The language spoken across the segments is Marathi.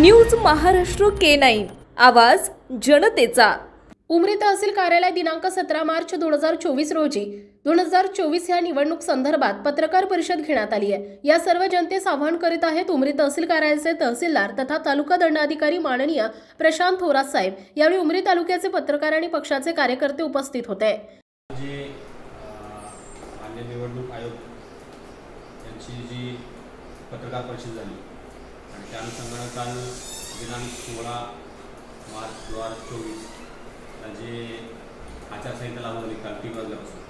न्यूज महाराष्ट्र K9 आवाज जनतेचा। उमरी तहसील कार्यालय दिनांक 17 मार्च 2024 रोजी 2024 या निवडणूक संदर्भात पत्रकार परिषद घेण्यात आली आहे। या सर्व जनतेस आवाहन करीत आहेत उमरी तहसील कार्यालयाचे तहसीलदार तथा तालुका दंडाधिकारी माननीय प्रशांत थोरात साहेब। यावेळी उमरी तालुक्याचे पत्रकार आणि पक्षाचे कार्यकर्ते उपस्थित होते। मान्य निवडणूक आयोग यांची जी पत्रकार परिषद झाली आणि त्या अनुषंगाने काल दिनांक 16 मार्च 2024 जे आचारसंहिता लागू झाली काल 3 वाजल्यापासून,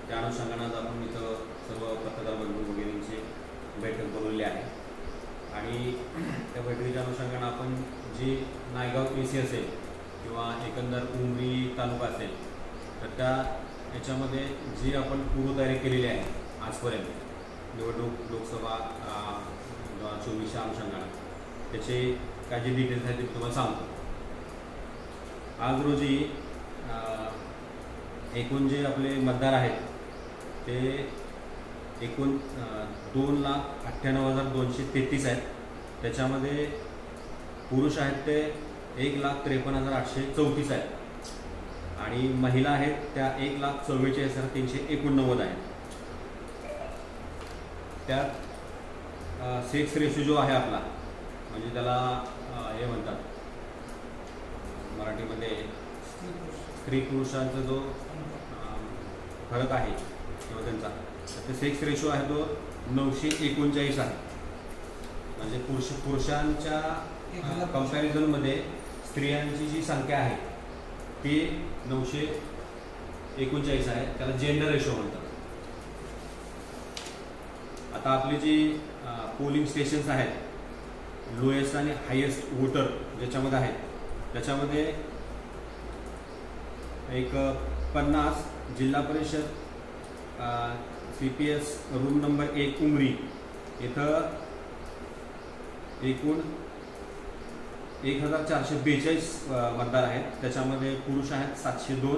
त्या अनुषंगाने आपण इथं सर्व पत्रकार बंधू वगैरेंची बैठक बोलवली आहे। आणि त्या बैठकीच्या अनुषंगाने आपण जी नायगाव AC असेल किंवा एकंदर उमरी तालुका असेल तर त्या याच्यामध्ये जी आपण पूर्वतयारी केलेली आहे आजपर्यंत निवडणूक लोकसभा 2024 अनुषंगाने त्याचे काय जे डिटेल्स आहेत ते तुम्हाला सांगतो। आज रोजी एकूण जे आपले मतदार आहेत ते एकूण 2,98,233 आहेत। त्याच्यामध्ये पुरुष आहेत ते 1,53,834 आहेत आणि महिला आहेत त्या 1,44,389 आहेत। त्यात सेक्स रेशो जो आहे आपला म्हणजे त्याला हे म्हणतात मराठीमध्ये स्त्री पुरुषांचा जो फरक आहे किंवा त्यांचा ते सेक्स रेशो आहे तो 939 आहे। म्हणजे पुरुषांच्या कंपॅरिझनमध्ये स्त्रियांची जी संख्या आहे ती 939 आहे, त्याला जेंडर रेशो म्हणतात। आता आपली जी पोलिंग स्टेशन्स आहेत लोएस्ट आणि हायेस्ट वोटर ज्याच्यामध्ये आहेत त्याच्यामध्ये एक 50 जिल्हा परिषद CPS रूम नंबर 1 उमरी इथं एकूण 1,442 मतदार आहेत। त्याच्यामध्ये पुरुष आहेत 702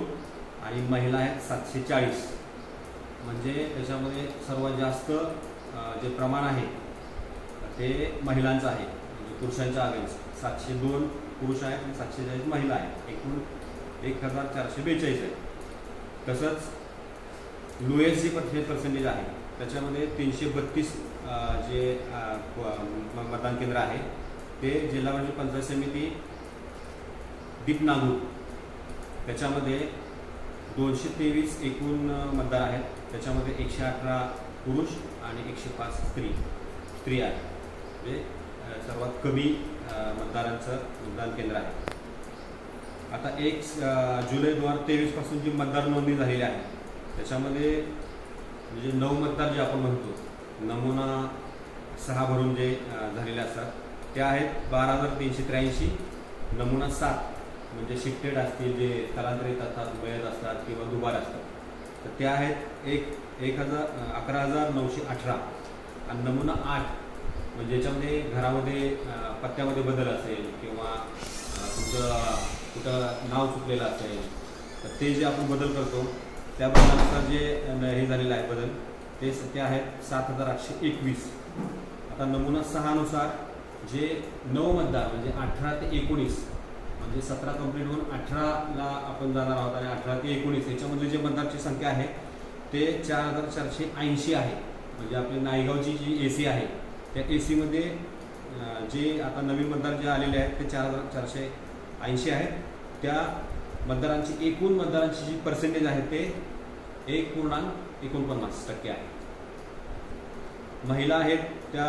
आणि महिला आहेत 740। म्हणजे त्याच्यामध्ये सर्वात जास्त जे प्रमाण आहे ते महिलांचं आहे। म्हणजे पुरुषांच्या अगेन्स्ट 702 पुरुष आहेत आणि 740 महिला आहेत, एकूण 1,442 आहे। तसंच लोएस्ट जी पर्सेंटेज आहे त्याच्यामध्ये 332 जे मतदान केंद्र आहे ते जिल्हा परिषद पंचायत समिती दीपनागूर त्याच्यामध्ये 223 एकूण मतदार आहेत। त्याच्यामध्ये 118 पुरुष आणि 105 स्त्री आहे। म्हणजे सर्वात कमी मतदारांचं मतदान केंद्र आहे। आता 1 जुलै 2023 पासून जी मतदार नोंदणी झालेली आहे त्याच्यामध्ये म्हणजे 9 मतदार जे आपण म्हणतो नमुना 6 भरून जे झालेले असतात ते आहेत 12,383। नमुना 7 म्हणजे शिफ्टेड असतील जे स्थलांतरित असतात, मयत असतात किंवा दुबार असतात तर ते आहेत 11,918। आणि नमुना 8 म्हणजे ज्याच्यामध्ये घरामध्ये पत्त्यामध्ये बदल असेल किंवा तुमचं कुठं नाव चुकलेलं असेल तर ते जे आपण बदल करतो त्या बदलानुसार जे हे झालेलं आहे बदल ते आहेत 7,821। आता नमुना 6 नुसार जे 9 मतदार म्हणजे 18 ते 19 म्हणजे 17 कंप्लीट होऊन 18ला आपण जाणार आहोत आणि 18 ते 19 याच्यामधली जे मतदारची संख्या आहे ते 4,480 आहे। म्हणजे आपली नायगावची जी AC आहे त्या AC मध्ये जे आता नवीन मतदार जे आलेले आहेत ते 4,480 आहेत। त्या मतदारांची एकूण मतदारांची जी पर्सेंटेज आहे ते 1.49% आहे। महिला आहेत त्या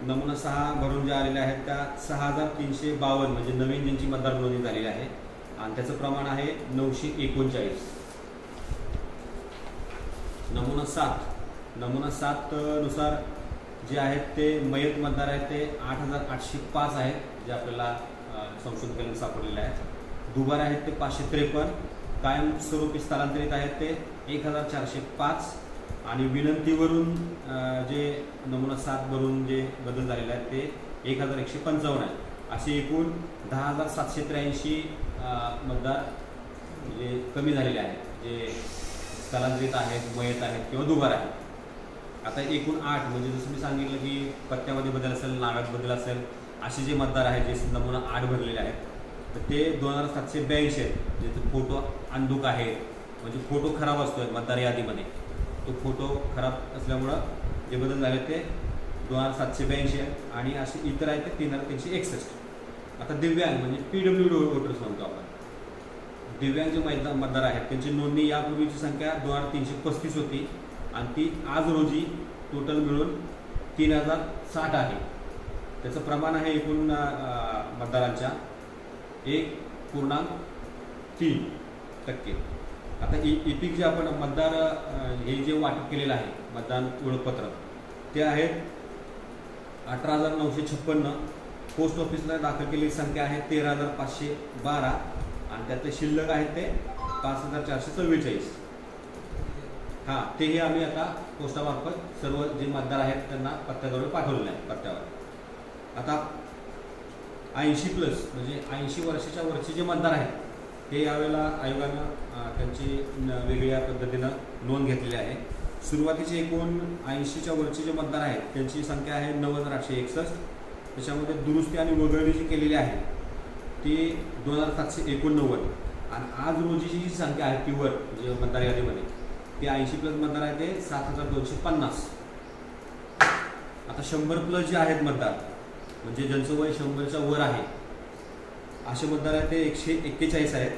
नमुना 6 भरून ज्या आलेल्या आहेत त्या 6,352 म्हणजे नवीन ज्यांची मतदार नोंदणी झालेली आहे आणि त्याचं प्रमाण आहे 939। नमुना 7 नुसार जे आहेत ते मयत मतदार आहेत ते 8,805 आहेत जे आपल्याला संशोधन केंद्रात सापडलेले आहेत। दुबार आहेत ते 553, कायमस्वरूपी स्थलांतरित आहेत ते 1,405 आणि विनंतीवरून जे नमुना 7 भरून जे बदल झालेले आहेत ते 1,155 आहेत। असे एकूण 10,783 मतदार म्हणजे कमी झालेले आहेत जे स्थलांतरित आहेत, मयत आहेत किंवा दुबार आहेत। आता एकूण 8 म्हणजे जसं मी सांगितलं की पत्त्यामध्ये बदल असेल, नावात बदल असेल असे जे मतदार आहेत जे नमुना 8 भरलेले आहेत तर ते 2782 आहेत. ज्याचे फोटो अंधुक आहेत, म्हणजे फोटो खराब असतोय मतदार यादीमध्ये, तो फोटो खराब असल्यामुळं जे बदल झाले ते 2782 आहेत. आणि असे इतर आहेत ते 3361. आता दिव्यांग म्हणजे PWD वोटर्स म्हणतो आपण. दिव्यांग जे मतदार आहेत त्यांची नोंदणी यापूर्वीची संख्या 2335 होती आणि ती आज रोजी टोटल मिळून 3060 आहे. त्याचं प्रमाण आहे एकूण मतदारांच्या 1.3%. आता इपिक जे आपण मतदार हे जे वाटप केलेलं आहे मतदान ओळखपत्र ते आहेत 18,956. पोस्ट ऑफिसला दाखल केलेली संख्या आहे 13,512 आणि त्यातले शिल्लक आहेत ते 5,444. हां, तेही आम्ही आता पोस्टामार्फत सर्व जे मतदार आहेत त्यांना पत्त्याद्वारे पाठवलेलं आहे पत्त्यावर. आता 80+ म्हणजे 80 वर्षाच्या वरचे जे मतदार आहेत हे यावेळेला आयोगानं त्यांची वेगळ्या पद्धतीनं नोंद घेतलेली आहे. सुरुवातीचे एकूण 80च्या वरचे जे मतदार आहेत त्यांची संख्या आहे 90,861. त्याच्यामध्ये दुरुस्ती आणि वगळणी जी केलेली आहे ती 2,789 आणि आज रोजीची जी संख्या आहे ती वर म्हणजे मतदार यादीमध्ये ती 80+ मतदार आहे ते 7,250. आता 100+ जे आहेत मतदार म्हणजे ज्यांचं वय 100च्या वर आहे असे मतदार आहेत ते 141 आहेत.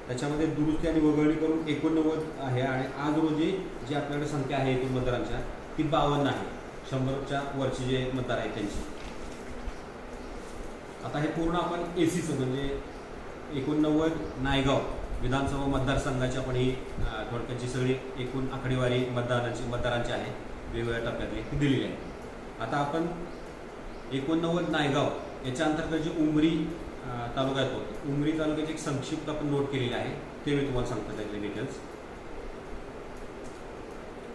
त्याच्यामध्ये दुरुस्ती आणि वगळणी करून 89 आहे आणि आज रोजी जी आपल्याकडे संख्या आहे एकूण मतदारांच्या ती 52 आहे 100च्या वरची जे मतदार आहेत त्यांची. आता हे पूर्ण आपण ACचं म्हणजे 89 नायगाव विधानसभा मतदारसंघाची आपण ही थोडक्याची सगळी एकूण आकडेवारी मतदारांची आहे वेगवेगळ्या टप्प्यातली ती दिलेली आहे. आता आपण 89 नायगाव याच्या अंतर्गत जे उमरी तालुका येतो उमरी तालुक्याची एक संक्षिप्त आपण नोट केलेली आहे ते मी तुम्हाला सांगतो त्यातले डिटेल्स.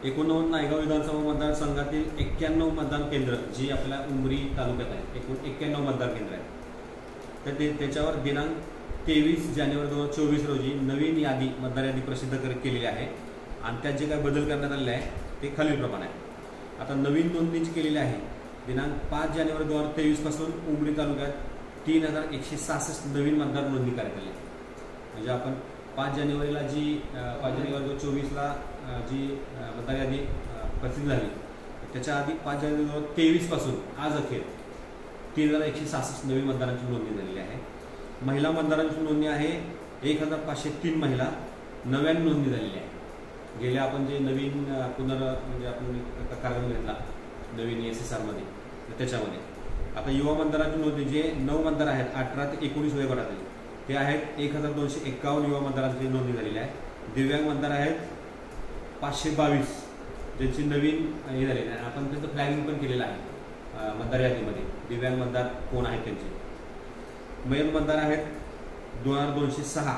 89 नायगाव विधानसभा मतदारसंघातील 91 मतदान केंद्र जी आपल्या उमरी तालुक्यात आहे एकूण 91 मतदान केंद्र आहेत. तर त्याच्यावर दिनांक 23 जानेवारी 2024 रोजी नवीन यादी मतदार यादी प्रसिद्ध केलेली आहे आणि त्यात जे काही बदल करण्यात आलेले आहे ते खालीलप्रमाणे आहे. आता नवीन नोंदणी जी केलेली आहे दिनांक 5 जानेवारी 2023 पासून उमरी तालुक्यात 3,166 नवीन मतदार नोंदणी करण्यात आली. म्हणजे आपण 5 जानेवारीला जी 5 जानेवारी 2024ला जी मतदार यादी प्रसिद्ध झाली त्याच्या आधी 5 जानेवारी 2023 पासून आज अखेर 3,166 नवीन मतदारांची नोंदणी झालेली आहे. महिला मतदारांची नोंदणी आहे 1,503 महिला नव्याने नोंदणी झालेली आहे. गेल्या आपण जे नवीन म्हणजे आपण कार्यक्रम घेतला नवीन SSR मध्ये त्याच्यामध्ये. आता युवा मतदारांची नोंदणी जे 9 मतदार आहेत 18 ते 19 वयोगटातील ते आहेत 1,251 युवा मतदारांची नोंदणी झालेली आहे. दिव्यांग मतदार आहेत 522 ज्यांची नवीन हे झालेली आहे. आपण त्यांचं फ्लॅगिंग पण केलेलं आहे मतदार यादीमध्ये दिव्यांग मतदार कोण आहेत त्यांचे. मयत मतदार आहेत 2,206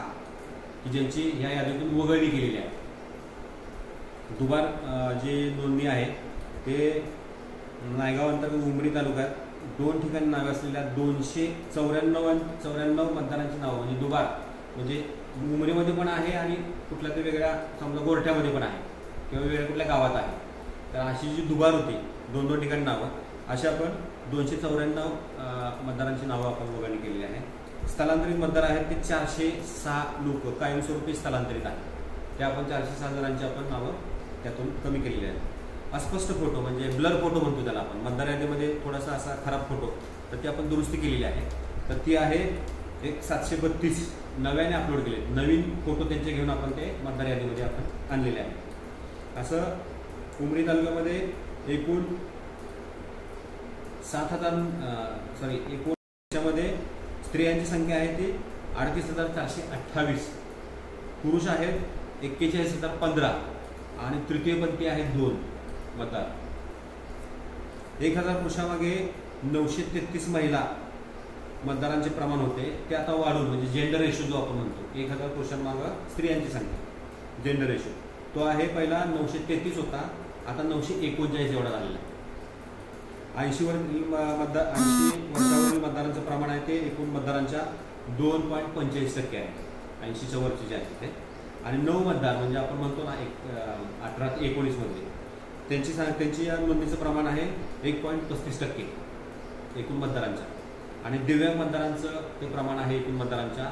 की ज्यांची ह्या यादीतून वगळणी केलेली आहे. दुबार जे नोंदणी आहे ते नायगाव अंतर्गत उमरी तालुक्यात 2 ठिकाणी नावे असलेल्या 294 मतदारांची नावं म्हणजे दुबार म्हणजे उमरीमध्ये पण आहे आणि कुठल्या तरी वेगळ्या समजा गोरठ्यामध्ये पण आहे किंवा वेगळ्या कुठल्या गावात आहे. तर अशी जी दुबार होती 2 ठिकाणी नावं अशी आपण 294 मतदारांची नावं आपण वगळणी केलेली आहे. स्थलांतरित मतदार आहेत ते 406 लोक कायमस्वरूपी स्थलांतरित आहेत. ते आपण 406 जणांची आपण नावं त्यातून कमी केलेली आहेत. अस्पष्ट फोटो म्हणजे ब्लर फोटो म्हणतो त्याला आपण मतदार यादीमध्ये थोडासा असा खराब फोटो तर ती आपण दुरुस्ती केलेली आहे. तर ती आहे एक 732 नव्याने अपलोड केले नवीन फोटो त्यांचे घेऊन आपण ते मतदार यादीमध्ये आपण आणलेले आहे. असं उमरी तालुक्यामध्ये एकूण 7,000 त्याच्यामध्ये स्त्रियांची संख्या आहे ती 38,428 पुरुष आहेत 41,015 आणि तृतीयपंथी आहेत 2 मतदार. 1,000 पुरुषामागे 933 महिला मतदारांचे प्रमाण होते ते आता वाढून म्हणजे जेंडर रेशो जो आपण म्हणतो 1,000 पुरुषांमागं स्त्रियांची संख्या जेंडर रेशो तो आहे पहिला 933 होता आता 939 एवढा झालेला आहे. 80 वर्षावरील मतदारांचं प्रमाण आहे ते एकूण मतदारांच्या 2.45% आहे 80च्या वरचे जे आहेत ते. आणि 9 मतदार म्हणजे आपण म्हणतो ना 18 ते 19 मध्ये त्यांची या नोंदणीचं प्रमाण आहे 1.35% एकूण मतदारांच्या. आणि दिव्यांग मतदारांचं ते प्रमाण आहे एकूण मतदारांच्या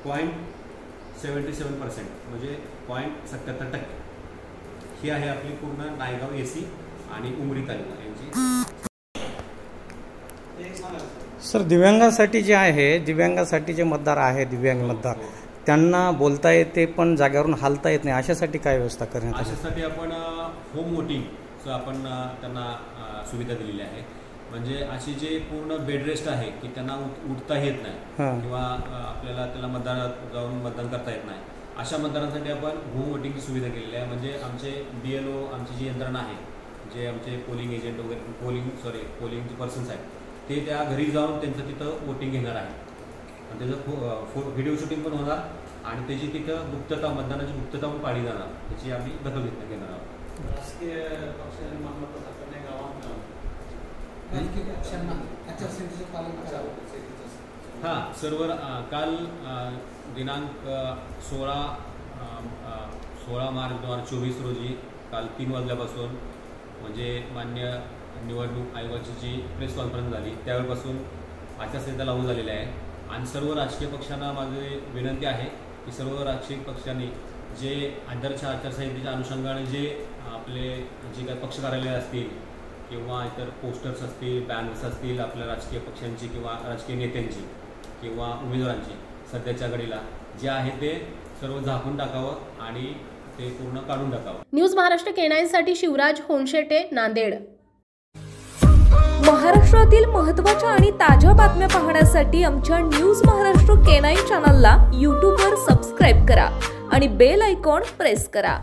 0.77%, म्हणजे 0.77%. ही आहे आपली पूर्ण नायगाव AC आणि उमरी तालुका यांची. सर, दिव्यांगासाठी जे आहे, दिव्यांगासाठी जे मतदार आहे, दिव्यांग मतदार, त्यांना बोलता येते पण जागेवरून हालता येत नाही, अशासाठी काय व्यवस्था करण्यात आली? अशासाठी आपण होम वोटिंगचं आपण त्यांना सुविधा दिलेली आहे. म्हणजे अशी जे पूर्ण बेड रेस्ट आहे की त्यांना उठता येत नाही किंवा आपल्याला त्याला मतदारात जाऊन मतदान करता येत नाही, अशा मतदारांसाठी आपण होम वोटिंगची सुविधा केलेली आहे. म्हणजे आमचे BLO, आमची जी यंत्रणा आहे, जे आमचे पोलिंग एजंट वगैरे पोलिंगचे पर्सन्स आहेत, ते त्या घरी जाऊन त्यांचं तिथं वोटिंग घेणार आहे. आणि त्याचं व्हिडिओ शूटिंग पण होणार आणि त्याची तिथं गुप्तता, मतदानाची गुप्तता पण पाळली जाणार, त्याची आम्ही दखल घेणार आहोत. राजकीय पक्षांनी हां, सर्व काल दिनांक 16 मार्च 2024 रोजी काल 3 वाजल्यापासून म्हणजे मान्य निवडणूक आयोगाची जी प्रेस कॉन्फरन्स झाली त्यावेळेपासून आचारसंहिता लागू झालेली आहे. आणि सर्व राजकीय पक्षांना माझी विनंती आहे की सर्व राजकीय पक्षांनी जे आदर्श आचारसंहितेच्या अनुषंगाने जे आपले जे काही पक्ष कार्यालय असतील किंवा इतर पोस्टर्स असतील, बॅनर्स असतील आपल्या राजकीय पक्षांची किंवा राजकीय नेत्यांची किंवा उमेदवारांची सध्याच्या घडीला जे आहे ते सर्व झाकून टाकावं आणि ते पूर्ण काढून टाकावं. न्यूज महाराष्ट्र K9 साठी शिवराज होनशेटे, नांदेड. महाराष्ट्रातील महत्त्वाच्या आणि ताज्या बातम्या पाहण्यासाठी आमच्या न्यूज महाराष्ट्र K9 चॅनलला यूट्यूबवर सबस्क्राईब करा आणि बेल आयकॉन प्रेस करा.